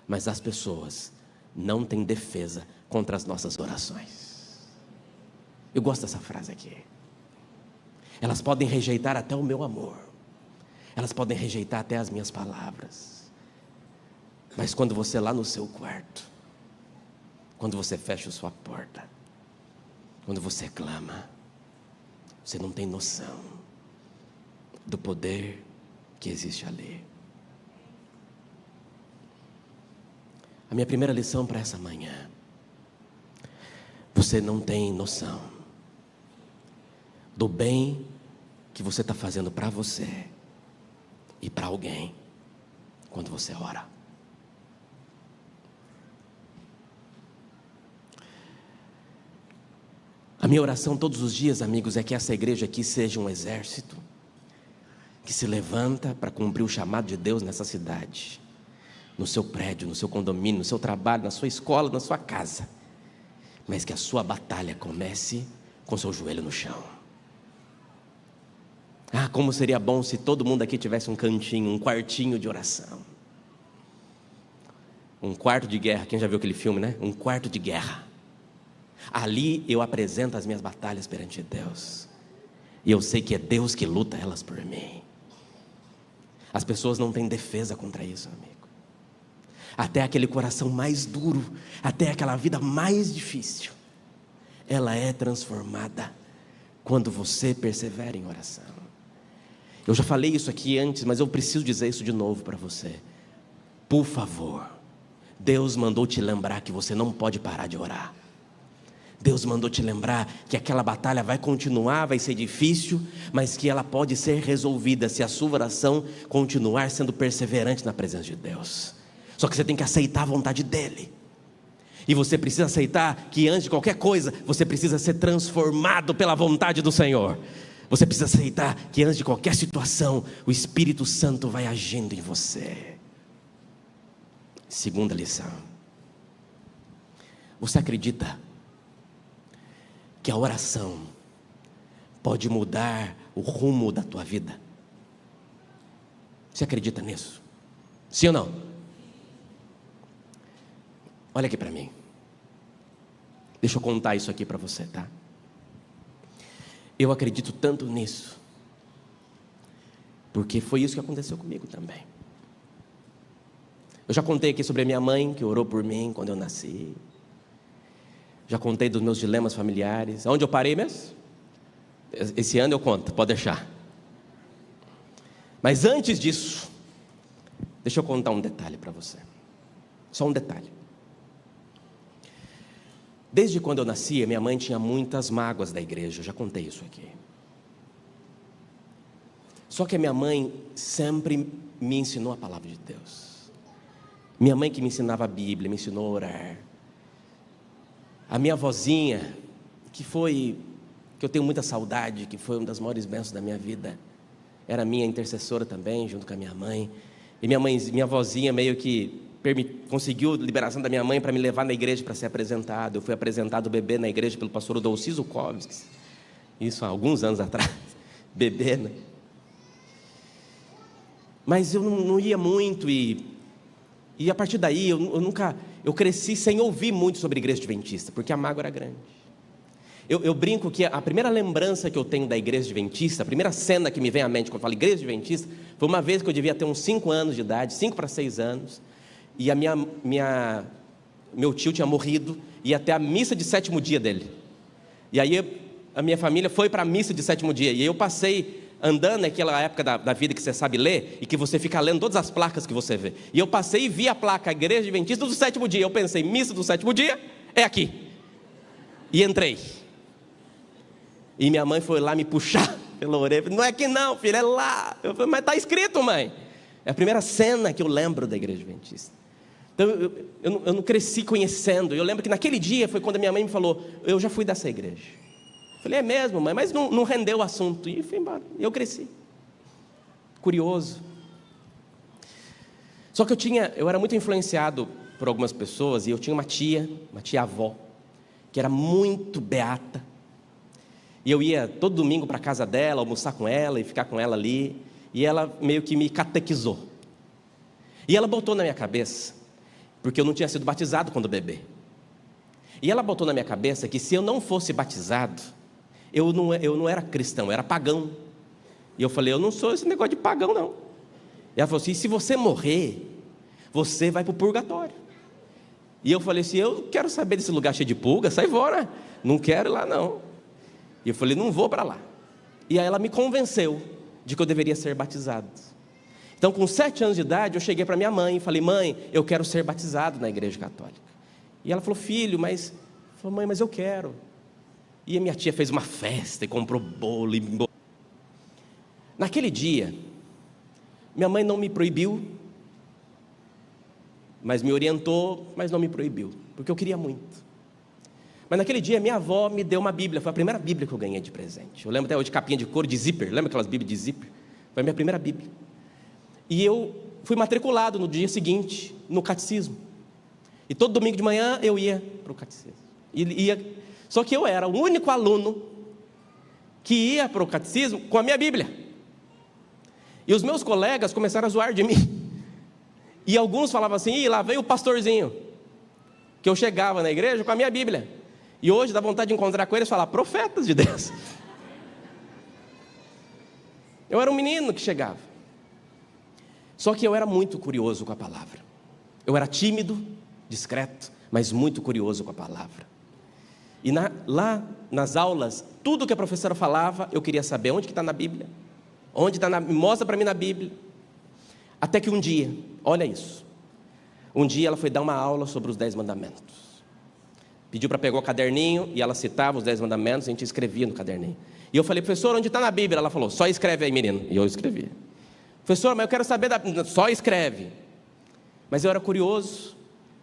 mas as pessoas não têm defesa contra as nossas orações. Eu gosto dessa frase aqui. Elas podem rejeitar até o meu amor, elas podem rejeitar até as minhas palavras, mas quando você lá no seu quarto, quando você fecha a sua porta, quando você clama, você não tem noção do poder que existe ali. A minha primeira lição para essa manhã: você não tem noção do bem que você está fazendo para você e para alguém quando você ora. A minha oração todos os dias, amigos, é que essa igreja aqui seja um exército que se levanta para cumprir o chamado de Deus nessa cidade, no seu prédio, no seu condomínio, no seu trabalho, na sua escola, na sua casa, mas que a sua batalha comece com seu joelho no chão. Ah, como seria bom se todo mundo aqui tivesse um cantinho, um quartinho de oração, um quarto de guerra. Quem já viu aquele filme, né? Um quarto de guerra. Ali eu apresento as minhas batalhas perante Deus, e eu sei que é Deus que luta elas por mim. As pessoas não têm defesa contra isso, amigo. Até aquele coração mais duro, até aquela vida mais difícil, ela é transformada quando você persevera em oração. Eu já falei isso aqui antes, mas eu preciso dizer isso de novo para você. Por favor, Deus mandou te lembrar que você não pode parar de orar. Deus mandou te lembrar que aquela batalha vai continuar, vai ser difícil, mas que ela pode ser resolvida se a sua oração continuar sendo perseverante na presença de Deus. Só que você tem que aceitar a vontade dEle. E você precisa aceitar que antes de qualquer coisa, você precisa ser transformado pela vontade do Senhor. Você precisa aceitar que antes de qualquer situação, o Espírito Santo vai agindo em você. Segunda lição: você acredita que a oração pode mudar o rumo da tua vida? Você acredita nisso? Sim ou não? Olha aqui para mim. Deixa eu contar isso aqui para você, tá? Eu acredito tanto nisso, porque foi isso que aconteceu comigo também. Eu já contei aqui sobre a minha mãe, que orou por mim quando eu nasci. Já contei dos meus dilemas familiares. Onde eu parei mesmo? Esse ano eu conto, pode deixar. Mas antes disso, deixa eu contar um detalhe para você. Só um detalhe. Desde quando eu nasci, minha mãe tinha muitas mágoas da igreja. Eu já contei isso aqui. Só que a minha mãe sempre me ensinou a palavra de Deus. Minha mãe que me ensinava a Bíblia, me ensinou a orar. A minha avózinha, que eu tenho muita saudade, que foi uma das maiores bênçãos da minha vida, era minha intercessora também, junto com a minha mãe. E minha avózinha meio que conseguiu liberação da minha mãe para me levar na igreja para ser apresentado. Eu fui apresentado bebê na igreja pelo pastor Odolci Zukovski, isso há alguns anos atrás, bebê, né? Mas eu não ia muito, e a partir daí eu cresci sem ouvir muito sobre a igreja adventista, porque a mágoa era grande. Eu brinco que a primeira lembrança que eu tenho da igreja adventista, a primeira cena que me vem à mente quando eu falo igreja adventista, foi uma vez que eu devia ter uns 5 anos de idade, 5 para 6 anos, e meu tio tinha morrido, ia até a missa de 7º dia dele. E aí a minha família foi para a missa de 7º dia, e eu passei andando naquela época da vida que você sabe ler, e que você fica lendo todas as placas que você vê. E eu passei e vi a placa Igreja Adventista do 7º dia. Eu pensei, missa do 7º dia é aqui. E entrei. E minha mãe foi lá me puxar pela orelha. Não é aqui não, filho, é lá. Eu falei, mas está escrito, mãe. É a primeira cena que eu lembro da Igreja Adventista. Então eu não cresci conhecendo. Eu lembro que naquele dia foi quando a minha mãe me falou, eu já fui dessa igreja. Eu falei, é mesmo, mãe? Mas não rendeu o assunto. E fui embora. E eu cresci. Curioso. Só que eu era muito influenciado por algumas pessoas, e eu tinha uma tia avó, que era muito beata. E eu ia todo domingo para a casa dela, almoçar com ela e ficar com ela ali. E ela meio que me catequizou. E ela botou na minha cabeça, porque eu não tinha sido batizado quando bebê. E ela botou na minha cabeça que se eu não fosse batizado, eu não era cristão, eu era pagão. E eu falei, eu não sou esse negócio de pagão, não. E ela falou assim, se você morrer, você vai para o purgatório. E eu falei assim, eu quero saber desse lugar cheio de pulga, sai fora, não quero ir lá não. E eu falei, não vou para lá. E aí ela me convenceu de que eu deveria ser batizado. Então, com 7 anos de idade, eu cheguei para minha mãe e falei, mãe, eu quero ser batizado na igreja católica. E ela falou, filho, mas... Eu falei, mãe, mas eu quero. E a minha tia fez uma festa e comprou bolo. Naquele dia, minha mãe não me proibiu, mas me orientou, mas não me proibiu, porque eu queria muito. Mas naquele dia, minha avó me deu uma Bíblia, foi a primeira Bíblia que eu ganhei de presente. Eu lembro até hoje, capinha de couro, de zíper, lembra aquelas Bíblias de zíper? Foi a minha primeira Bíblia. E eu fui matriculado no dia seguinte, no catecismo. E todo domingo de manhã eu ia para o catecismo. Só que eu era o único aluno que ia para o catecismo com a minha Bíblia. E os meus colegas começaram a zoar de mim. E alguns falavam assim, lá vem o pastorzinho. Que eu chegava na igreja com a minha Bíblia. E hoje dá vontade de encontrar com eles e falar, profetas de Deus. Eu era um menino que chegava. Só que eu era muito curioso com a palavra. Eu era tímido, discreto, mas muito curioso com a palavra. E lá nas aulas, tudo que a professora falava, eu queria saber onde que está na Bíblia. Onde está mostra para mim na Bíblia. Até que um dia, olha isso. Um dia ela foi dar uma aula sobre os 10 mandamentos. Pediu para pegar o caderninho e ela citava os 10 mandamentos, a gente escrevia no caderninho. E eu falei, professor, onde está na Bíblia? Ela falou, só escreve aí, menino. E eu escrevi. Professor, mas eu quero saber só escreve. Mas eu era curioso.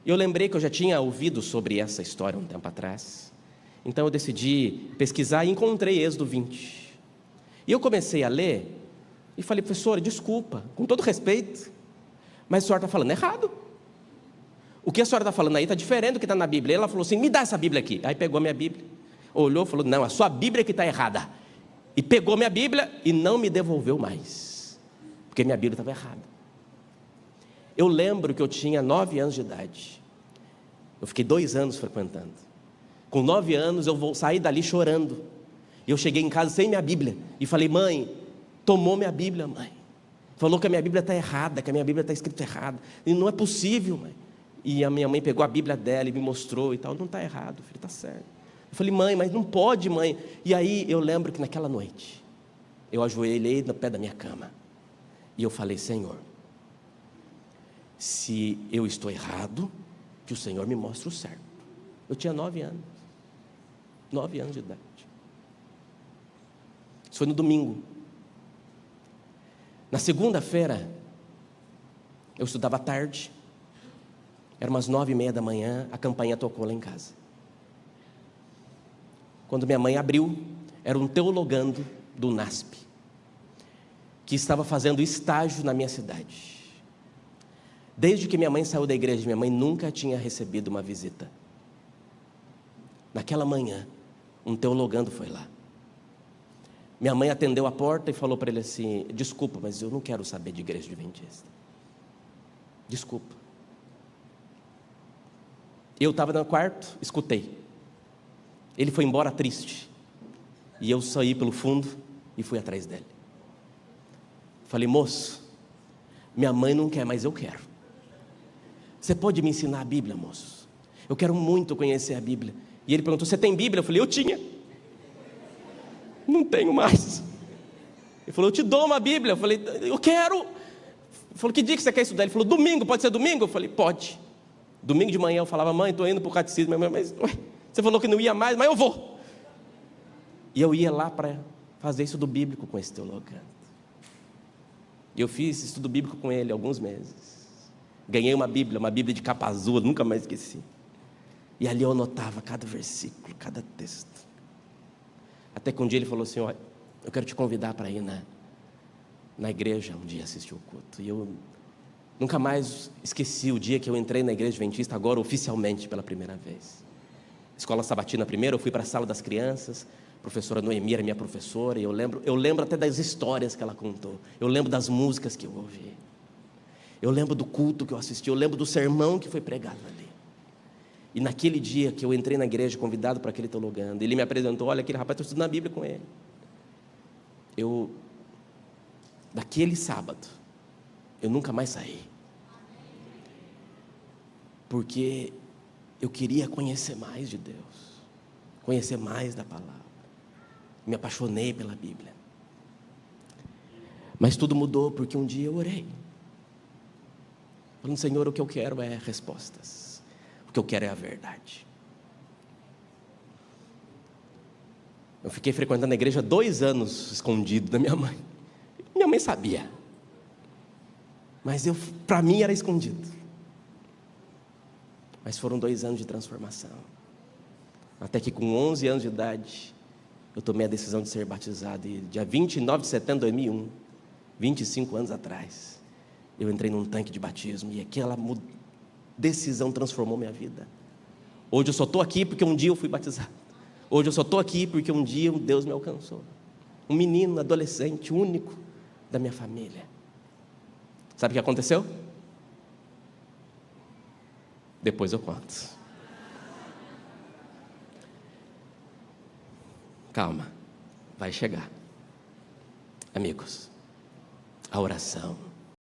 E eu lembrei que eu já tinha ouvido sobre essa história um tempo atrás. Então eu decidi pesquisar e encontrei Êxodo 20. E eu comecei a ler e falei, professora, desculpa, com todo respeito, mas a senhora está falando errado. O que a senhora está falando aí está diferente do que está na Bíblia. E ela falou assim, me dá essa Bíblia aqui. Aí pegou a minha Bíblia, olhou e falou, não, a sua Bíblia que está errada. E pegou minha Bíblia e não me devolveu mais, porque minha Bíblia estava errada. Eu lembro que eu tinha 9 anos de idade. Eu fiquei 2 anos frequentando. Com 9 anos eu vou sair dali chorando. Eu cheguei em casa sem minha Bíblia e falei, mãe, tomou minha Bíblia, mãe. Falou que a minha Bíblia está errada, que a minha Bíblia está escrita errada. E não é possível, mãe. E a minha mãe pegou a Bíblia dela e me mostrou e tal. Não está errado, filho, está certo. Eu falei, mãe, mas não pode, mãe. E aí eu lembro que naquela noite, eu ajoelhei no pé da minha cama. E eu falei, Senhor, se eu estou errado, que o Senhor me mostre o certo. Eu tinha 9 anos. 9 anos de idade. Isso foi no domingo. Na segunda-feira, eu estudava à tarde. Era umas 9:30 da manhã, a campainha tocou lá em casa. Quando minha mãe abriu, era um teologando do NASP, que estava fazendo estágio na minha cidade. Desde que minha mãe saiu da igreja, minha mãe nunca tinha recebido uma visita. Naquela manhã, um teologando foi lá. Minha mãe atendeu a porta e falou para ele assim, desculpa, mas eu não quero saber de igreja adventista. Desculpa. Eu estava no quarto, escutei. Ele foi embora triste. E eu saí pelo fundo e fui atrás dele. Falei, moço, minha mãe não quer, mas eu quero. Você pode me ensinar a Bíblia, moço? Eu quero muito conhecer a Bíblia. E ele perguntou, você tem Bíblia? Eu falei, eu tinha. Não tenho mais. Ele falou, eu te dou uma Bíblia. Eu falei, eu quero. Ele falou, que dia que você quer estudar? Ele falou, domingo, pode ser domingo? Eu falei, pode. Domingo de manhã eu falava, mãe, estou indo para o catecismo. Mas você falou que não ia mais, mas eu vou. E eu ia lá para fazer estudo bíblico com esse teologando. E eu fiz estudo bíblico com ele alguns meses. Ganhei uma Bíblia de capa azul, nunca mais esqueci. E ali eu anotava cada versículo, cada texto. Até que um dia ele falou assim, olha, eu quero te convidar para ir na igreja um dia assistir o culto. E eu nunca mais esqueci o dia que eu entrei na igreja adventista, agora oficialmente pela primeira vez. Escola sabatina primeiro, eu fui para a sala das crianças, a professora Noemi era minha professora, e eu lembro até das histórias que ela contou, eu lembro das músicas que eu ouvi. Eu lembro do culto que eu assisti, eu lembro do sermão que foi pregado ali. E naquele dia que eu entrei na igreja, convidado para aquele teologando, ele me apresentou, olha, aquele rapaz, estou estudando a Bíblia com ele. Daquele sábado, eu nunca mais saí. Porque eu queria conhecer mais de Deus, conhecer mais da palavra. Me apaixonei pela Bíblia. Mas tudo mudou porque um dia eu orei, falando, Senhor, o que eu quero é respostas, o que eu quero é a verdade. Eu fiquei frequentando a igreja 2 anos escondido da minha mãe. Minha mãe sabia, mas para mim era escondido. Mas foram 2 anos de transformação, até que com 11 anos de idade eu tomei a decisão de ser batizado. E dia 29 de setembro de 2001, 25 anos atrás, eu entrei num tanque de batismo, e aquela decisão transformou minha vida. Hoje eu só estou aqui porque um dia eu fui batizado. Hoje eu só estou aqui porque um dia Deus me alcançou. Um menino, adolescente, único da minha família. Sabe o que aconteceu? Depois eu conto. Calma, vai chegar. Amigos, a oração